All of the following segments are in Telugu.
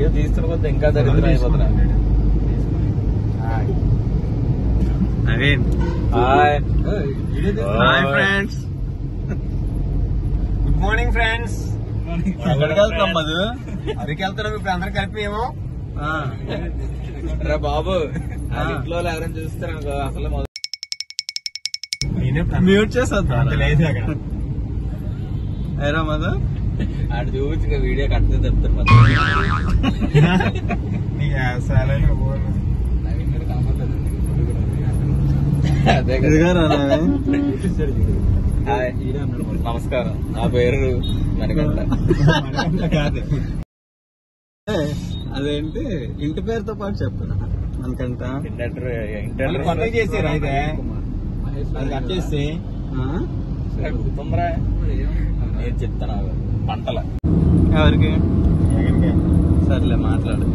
వీడియో తీస్తున్న కొద్ది ఇంకా దరిద్రం అయిపోతున్నా. Hi friends, good morning friends. ఎక్కడికి వెళ్తున్నాం మధు? అదికి వెళ్తున్నాం ఇప్పుడు అందరం కలిపి. ఏమో రా బాబు, ఇంట్లో ఎవరైనా చూస్తారు అసలు మ్యూట్ చేస్తా లేదు అక్కడ. ఏరా మధు ఆడు చూపించు వీడియో కడితే చెప్తారు మధు. అదే నమస్కారం, నా పేరు మణికంఠ. అదేంటి ఇంటి పేరుతో పాటు చెప్తున్నా మనకంట. ఇంటర్ చేసారు అయితే అది కట్ చేసి గుర్తుందిరా, నేను చెప్తాను పంటల. ఎవరికి? సర్లే మాట్లాడు.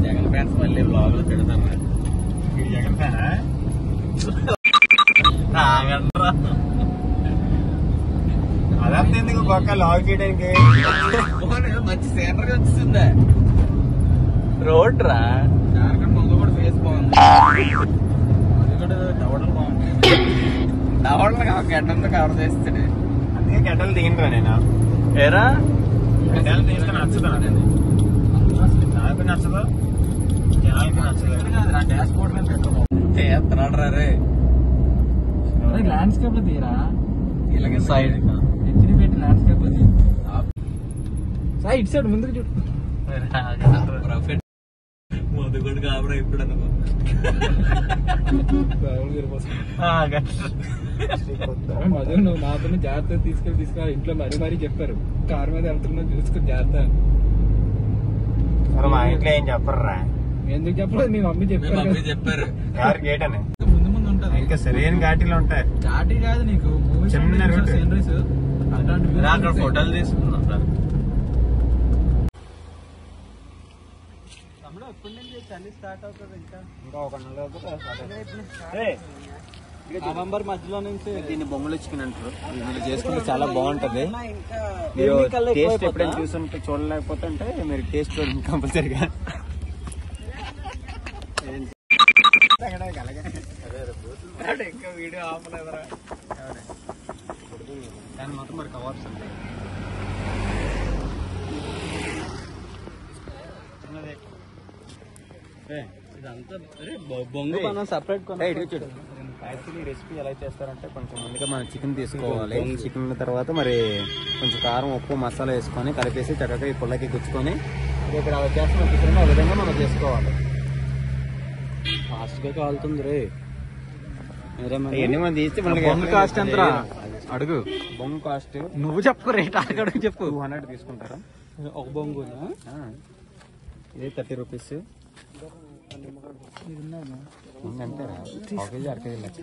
జగన్ ఫ్యాన్స్ మళ్ళీ బ్లాగ్ లో పెడతాను. జగన్ ఫ్యానా? అదంతా ఎందుకు పక్క లాగ్ చేయడానికి? మంచి సీనరీ వచ్చిందా? రోడ్ రా జార్ఖండ్ ముందు కూడా ఫేస్ బాగుంది. అది కూడా టవడలు బాగుంది. టవడలు గడ్డంతో కవర్ చేస్తాడు. అందుకే గడ్డలు దిగినరా నేను. ఏరా గడ్డలు తీస్తే నచ్చదు నాకు, నచ్చదు జనాలకి నచ్చదు. డాష్ బోర్డ్ మీద చేస్తున్నాడు రా రే. ల్యాండ్స్కేప్ లో తీరా, ఇలాగే సైడ్ హెచ్డి పెట్టి ల్యాండ్స్కేప్ లో ఇటు సైడ్ ముందుకు చూడు. మొదటి కాబరా ఇప్పుడు అనుకో. మధు నువ్వు మాతో జాగ్రత్త తీసుకెళ్ళి ఇంట్లో మరీ చెప్పారు, కారు మీద వెళ్తున్నావు చూసుకుని జాగ్రత్త. మా ఇంట్లో ఏం చెప్పర్రా? ఎందుకు చెప్పలేదు? మీ మమ్మీ చెప్పారు. చెప్పారు కారు గేట్ అని. ముందు ముందు ఉంటుంది ఇంకా సరైన ఘాటీలు ఉంటాయి. ఘాటీ కాదు నీకు చిన్న route. సీనరీస్ అలాంటి అక్కడ ఫోటోలు తీసుకున్నాం. ఎప్పటి నుంచి చలి స్టార్ట్ అవుతుంది? ఇంకా ఒక నెల నవంబర్ మధ్యలో నుంచి దీన్ని బొమ్మలు చికెన్ అంటారు. మీరు చేసుకుంటే చాలా బాగుంటది. మీరు టేస్ట్ ఎప్పుడైనా చూసుంటే చూడలేకపోతే అంటే మీరు టేస్ట్ కంపల్సరీగా. ఇంకా వీడియో ఆపలేదురా. దాని మొత్తం మరి కవర్స్ ఉంటాయి. ఇదంతా బొంగు మనం సపరేట్ చూడు యాక్చువల్లీ రెసిపీ ఎలా చేస్తారంటే కొంచెం ముందుగా మనం చికెన్ తీసుకోవాలి. చికెన్ తర్వాత మరి కొంచెం కారం, ఉప్పు, మసాలా వేసుకొని కలిపేసి చక్కగా ఈ పుల్లకి గుచ్చుకొని ఇక్కడ అలా చేస్తున్నాం చికెన్ ఆ విధంగా మనం చేసుకోవాలి. ఫాస్ట్ గా కాలుతుంది రే. ఎన్ని మంది తీస్తే బొంగు కాస్ట్ ఎంతరా అడుగు. బొంగు కాస్ట్ నువ్వు చెప్పు, రేట్ అడుగు చెప్పు. 200 తీసుకుంటారా ఒక బొంగు? ఇది 30 రూపీస్. అంతేరా? 1 కేజీ 1 కేజీ లెక్క.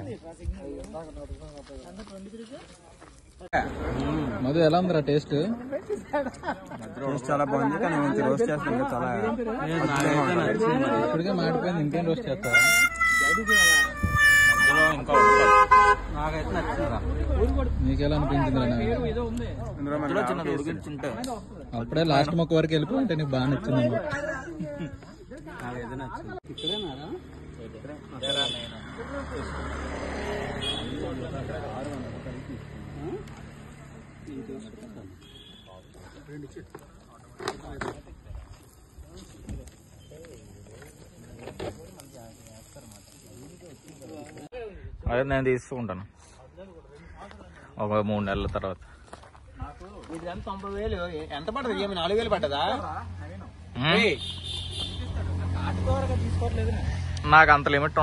మధు ఎలా ఉందిరా టేస్ట్? చాలా బాగుంది, కానీ మంచి రోస్ట్ చేస్తాం చాలా. ఇప్పటికే మాడిపోయింది, ఇంకేం రోస్ట్ చేస్తారా? నాకైతే నచ్చిందిరా. నీకెలా అనిపించింది? అప్పుడే లాస్ట్ మొక్క వరకు వెళ్ళిపోయింటే నీకు బాగా నచ్చింది. నాకైతే నచ్చింది. ఇక్కడేనారా? అదే నేను తీసుకుంటాను ఒక 3 నెలల తర్వాత. ఇది 90,000 ఎంత పడుతుంది? 4,000 పడ్డదా? నాకు అంత లిమిట్.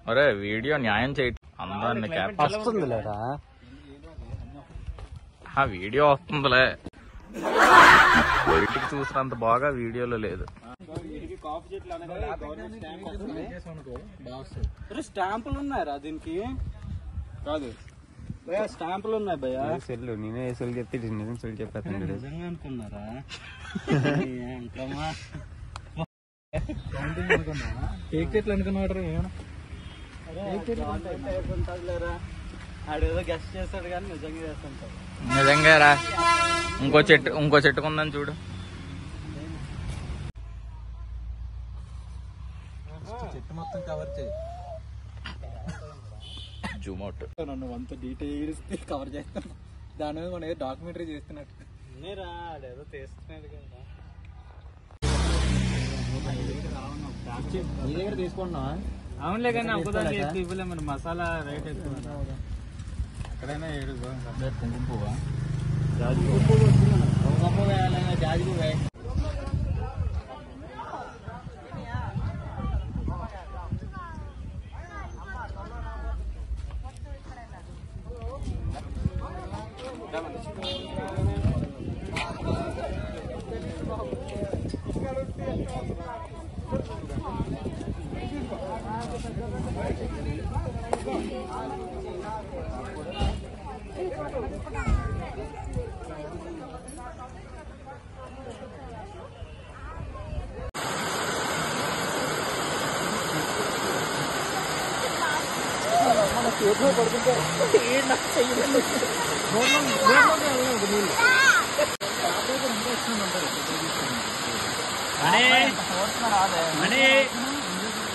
అరే వీడియో న్యాయం చేయటం అందరినీ వస్తుందిలేరా? వీడియో వస్తుందిలే, బయటికి చూసినంత బాగా వీడియోలో లేదు. స్టాంపులు ఉన్నాయరా దీనికి? కాదు భయ్యా, స్టాంపులు ఉన్నాయి భయ్యా. సెల్ నేనే సెల్ చెప్తే నిజం సెల్ చెప్పేస్తాను. నిజంగా అనుకున్నారా? కేక్ చెట్లు అనుకున్నాడు. ఆడేదో గెస్ట్ చేస్తాడు కానీ నిజంగా చేస్తుంటాడు. నిజంగా రా. ఇంకో చెట్టుకుందని చూడు. చెట్టు మొత్తం కవర్ చేయి. Zoom out. నన్ను అంత డీటెయిల్స్ కవర్ చేస్తాను. దాని మీద మనం ఏదో డాక్యుమెంటరీ చేస్తున్నట్టు. ఆడేదో తీస్తున్నాడు కదా. నీ దగ్గర తీసుకుంటున్నావా? అవునులే కానీ అప్పుదాన్ని చేసి ఇవ్వలే మరి మసాలా రేట్ ఎక్కువ. ఎక్కడైనా 7 కుంకుమ పువ్వా? జాజి పువ్వు వేయాలన్నా జాజి పువ్వు వేయాలి.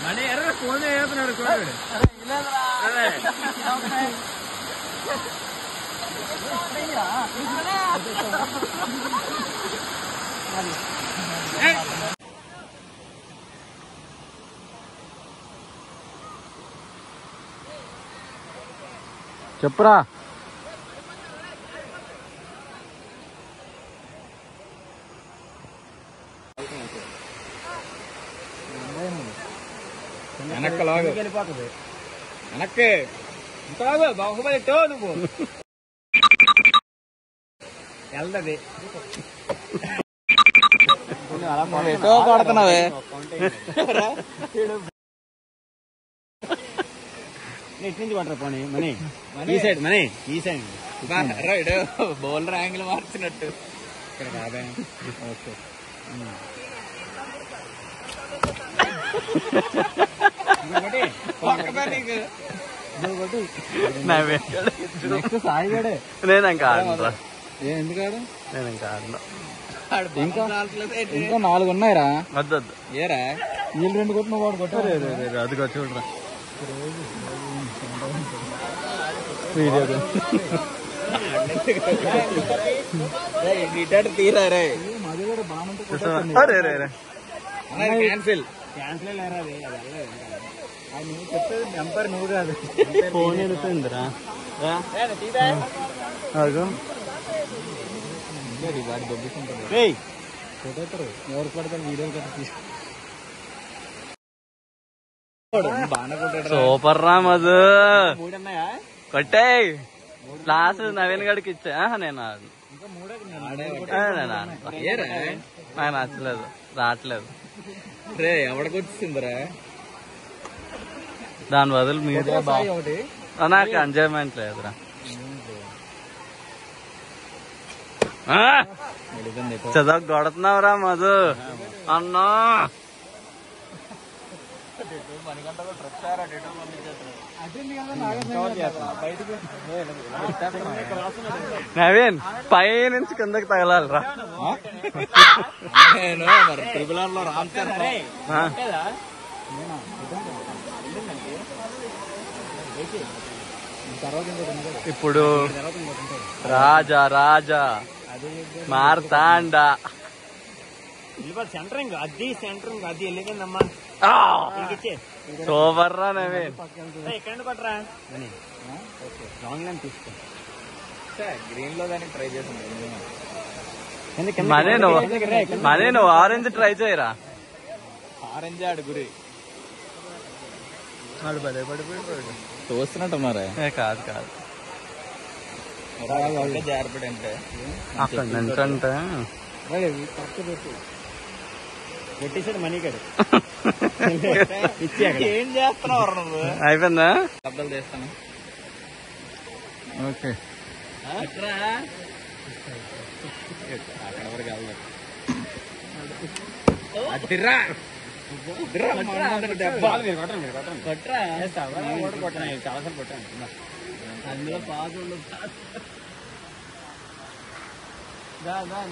మనీ ఎర్ర ఫోన్ చేస్తున్నాడు. చెప్పురా. వెనక్కలాగు. వెళ్ళిపోతుంది వెనక్కి బాగుపడేటో నువ్వు వెళ్తుంది. ఎటో కొడుతున్నావే. ఇటు నుంచి పట్టరా పోనీ. మనీ ఈ సైడ్, మనీ ఈ సైడ్. బౌలర్ యాంగిల్ మార్చినట్టు. ఇక్కడ కాదా? ఓకే. సాయిగడే. నేను ఇంకా ఆడరా. ఎందుకాడు? నేను ఇంకా ఆడను. ఇంకా 4 ఉన్నాయిరా. వద్దు ఏరా వీళ్ళు 2 కొట్టిన వాడు కొట్టారు. అదిగో చూడరా. గిటార్ తీరా రే. క్యాన్సిల్. క్యాన్సిల్ లేరా? అది నువ్వు చెప్పేది నెంబర్ నువ్వు కాదు. ఫోన్ వెళ్తుందిరా. వాడు దొబ్బుకుంటాడు. కొట్టేస్తారు ఎవరు పడతారు వీడియోలు కట్ట తీసుకు. బాగా కొట్టాడు. సూపర్ రా మధు. 3 ఉన్నాయా? కొట్టే లాస్ట్ నవీన్ గడికి ఇచ్చా. నేను ఆడను. ఇంకా 3 నాకు నచ్చలేదు, రావట్లేదు. రే ఎవడికొచ్చిందిరా? దాని బదులు మీదే ఒకటి నాకు ఎంజాయ్మెంట్ లేదురా. చదువు కొడుతున్నావురా మధు అన్నా. నవీన్ పై నుంచి కిందకి తగలాలిరా. నేను మరి ట్రిపుల్ లో రామ్ చరణ్ ఇప్పుడు రాజా రాజా మార్తాండా సెంటరింగ్ అది సెంటరింగ్ అది వెళ్ళిందమ్మా. సూపర్ రా నవీన్. ఎక్కడ కొట్టరా? లాంగ్ లైన్ తీసుకో. గ్రీన్ లో కానీ ట్రై చేసాను. మనీ నువ్వు ఆరెంజ్ ట్రై చేయరా. ఆరెంజ్ ఆడు గురి వాడు పదే పడిపోయాడు. చూస్తున్నట్టున్నారా? కాదు కాదు జారిపడి అంటే అక్కడ నుంచి అంటే కొట్టేసాడు మనీగాడు. ఏం చేస్తున్నావు నువ్వు? అయిపోయిందా? శబ్దాలు చేస్తాను. ఓకే అక్కడ వరకు వెళ్దాం. అదిరా చాలాసార్లు కొట్టాను. అందులో పాస్ ఉండదు.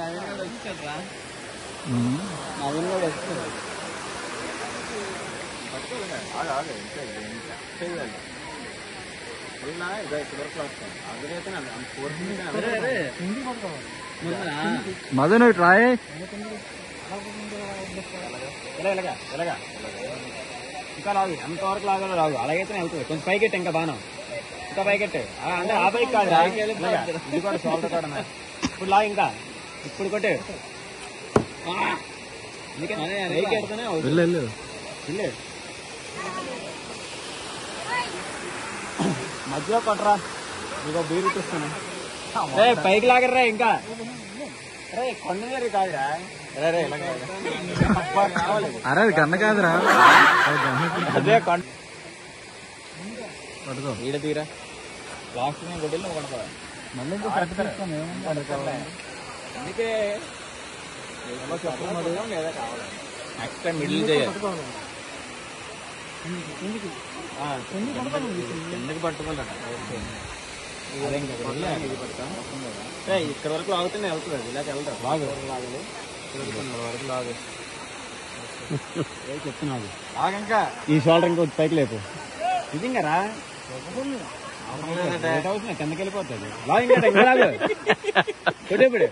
నవీన్ కూడా వచ్చాడు. నవీన్ కూడా వచ్చాడు. మదన్ ట్రాయ్ ఇలాగా ఇంకా రాదు, ఎంతవరకు లాగాలో రాదు. అలాగైతే వెళ్తుంది. కొంచెం పైకెట్టు, ఇంకా బాగా ఇంకా పైకెట్టే. అంటే ఆ పైకి కాదు, ఇది కూడా షోల్డర్ కూడా. ఇప్పుడు లాగా ఇంకా ఇప్పుడు కొట్టే మధ్యలో కొట్టరా. ఇదిగో బీరు చూస్తాను. పైకి లాగర్రా ఇంకా. రే కొండ కాదురా. అరే అది కన్న కాదురా. అదే కొండ ఈడ తీరా. లాస్ట్ గొడ్డలు కొడతా. మళ్ళీ అందుకే లేదా కావాలి. నెక్స్ట్ టైం మిడిల్ చేయాలి. ఎందుకు పట్టుకుంటా ఇక్కడ వరకు లాగుతూనే వెళ్తుంది. అది ఇలాగ వెళ్తారు. లాగు వరకు లాగు చెప్తున్నావు. లాగంకా ఈ షోల్డర్ ఇంకో పైకి లేపు. ఇది ఇంకా రా అవుతుంది, కిందకి వెళ్ళిపోతుంది. లాగు ఇంకా లాగు కొట్టేప్పుడు.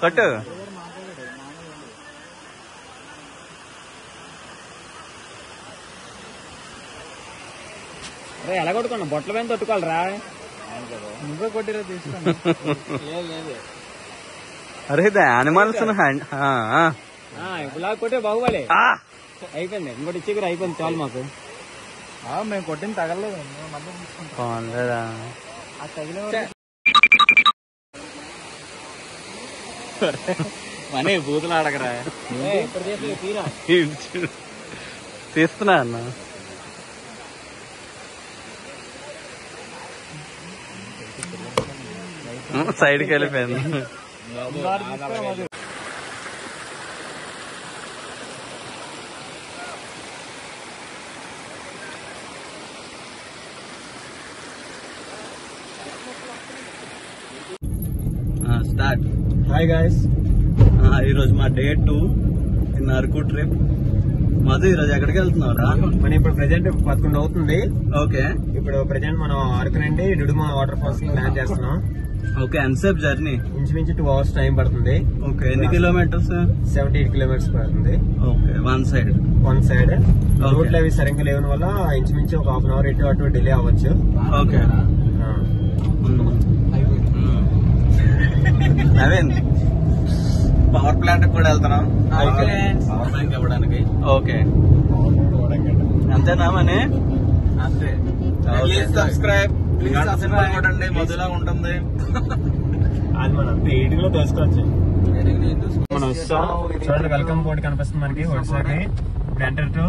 కొట్టు. అరే ఎలా కొట్టుకున్నా? బొట్టల పైన తొట్టుకోవాలరా. నువ్వే కొట్టిరా తీసుకోండి. అరే యానిమల్స్ ఇప్పుడు కొట్టే బాగుపడే. అయిపోయింది. ఇంకోటి ఇచ్చి అయిపోయింది. చాలు మాకు. మేము కొట్టింది తగలలేదు. మనీ బూతులు ఆడకరా. తీస్తున్నా అన్న. సైడ్కి వెళ్ళిపోయింది. స్టార్ట్. హాయ్ గాయ్స్, ఈరోజు మా day 2 in Araku trip. Madhu ఈరోజు ఎక్కడికి వెళ్తున్నారా? మనం ఇప్పుడు ప్రెజెంట్ 11 అవుతుంది. ఓకే. ఇప్పుడు ప్రెజెంట్ మనం అరకు నుండి డుడుమా వాటర్ ఫాల్స్ కి ప్లాన్ చేస్తున్నాం. ఓకే. ఎంతసేపు జర్నీ? ఇంచుమించు 2 hours టైం పడుతుంది. ఓకే. ఎన్ని కిలోమీటర్స్? 78 kilometers పడుతుంది. ఓకే. వన్ సైడ్ రూట్లు అవి సరిగ్గా లేని వల్ల ఇంచుమించు ఒక 1/2 hour ఇటు అటు డిలే అవ్వచ్చు. ఓకే. నవీన్ పవర్ ప్లాంట్ కూడా వెళ్తున్నాం. పవర్ బ్యాంక్ ఇవ్వడానికి. ఓకే. అంతేనా మనీ? అంతే. Please subscribe. చూడండి, మధులా ఉంటుంది. అది మనం ఎయిటింగ్ లో తెలుసుకోవచ్చు. మనం వస్తాం. చూడండి, వెల్కమ్ బోర్డు కనిపిస్తుంది మనకి ఒడిశాకి. ఇప్పుడు ఎంటర్ టు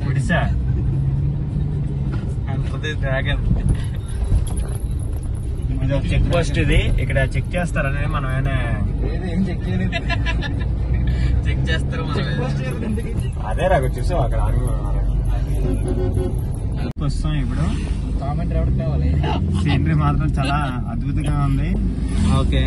ఒడిశా. డ్రాగన్. ఇది ఒక చెక్ పోస్ట్. ఇది ఇక్కడ చెక్ చేస్తారని మనం చెక్ చేస్తారు. అదే రాకు చూసావు అక్కడ వస్తాం. ఇప్పుడు కామెంట్ ఎవరికి కావాలి? సీనరీ మాత్రం చాలా అద్భుతంగా ఉంది. ఓకే.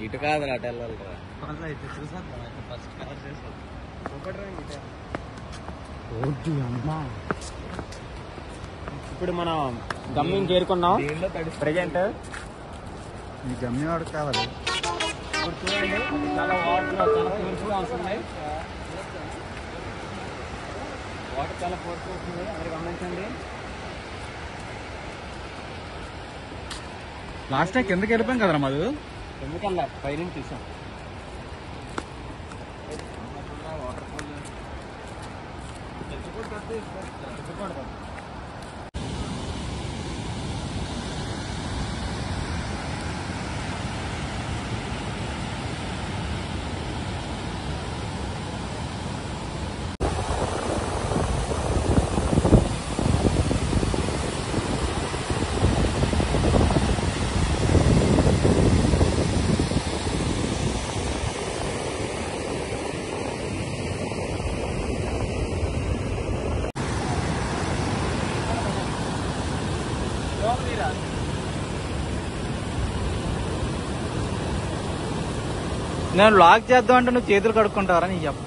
ఇటు కాదు అటు వెళ్ళాలిరా. ఇప్పుడు మనం గమ్యం చేరుకున్నాం. ప్రెజెంట్ మీ గమ్యం ఎవరికి కావాలి? ఇప్పుడు చూడండి, చాలా వాటర్ చాలా ఫోర్స్గా వస్తుంది. వాటర్ చాలా ఫోర్స్గా వస్తుంది. అందరు గమనించండి. లాస్ట్ టైం కిందకి వెళ్ళిపోయాం కదరా మధు. ఎందుకల్లా పైన చూసాం. నేను లాక్ చేద్దాం అంటే నువ్వు చేతులు కడుక్కుంటావరా నీ చెప్ప